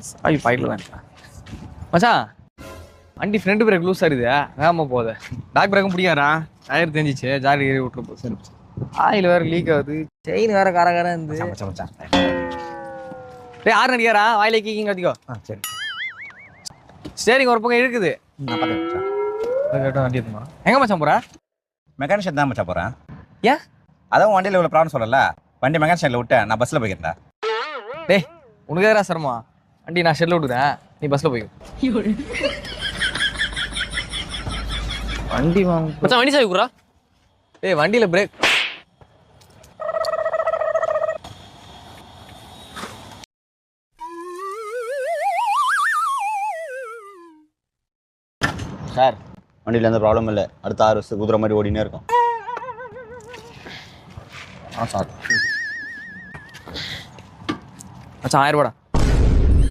சாவி பாக்கெட்ல தான் மச்சான். வண்டி ஃப்ரண்ட் பிரேக் லூஸ் ஆகுது, வேகமா போகுது. பேக் பிரேக்கும் பிடிக்காரா, டயர் தெரிஞ்சிச்சு, ஜாலி ஏறி விட்டுரு போகுது. ஆயில் வேற லீக் ஆகுது, செயின் வேற காரகாரம் இருந்து. மச்சான் டேய் ஆறு நடிகாரா, வாயில கீக்கிங்க கத்திக்கோ. சரி ஸ்டேரிங் ஒரு பக்கம் இருக்குது. நான் பார்த்தேன் மச்சான். கேட்டா வண்டி எடுத்துமா எங்க மச்சான் போற? மெக்கானிக் ஷெட் தான் மச்சான் போகிறேன். ஏன்? அதான் வண்டியில் இவ்வளோ ப்ராப்ளம் சொல்லல, வண்டி மெக்கானிக் ஷெட்டில் விட்டேன், நான் பஸ்ஸில் போய்க்கிறேன்டா. டேய் உனக்கு எதிராக சிரமமா? வண்டி நான் ஷெட்ல விட்டுறேன், நீ பஸ்ல போய்க்கோ. வண்டி வாங்க மச்சான் வண்டி சாவி குறா. டேய் வண்டியில பிரேக். சார் வண்டியில் எந்த ப்ராப்ளமும் இல்லை, அடுத்த 6 வருஷத்துக்கு குதிரை மாதிரி ஓடினே இருக்கும். சார் மச்சான் 1000 ரூபாடா.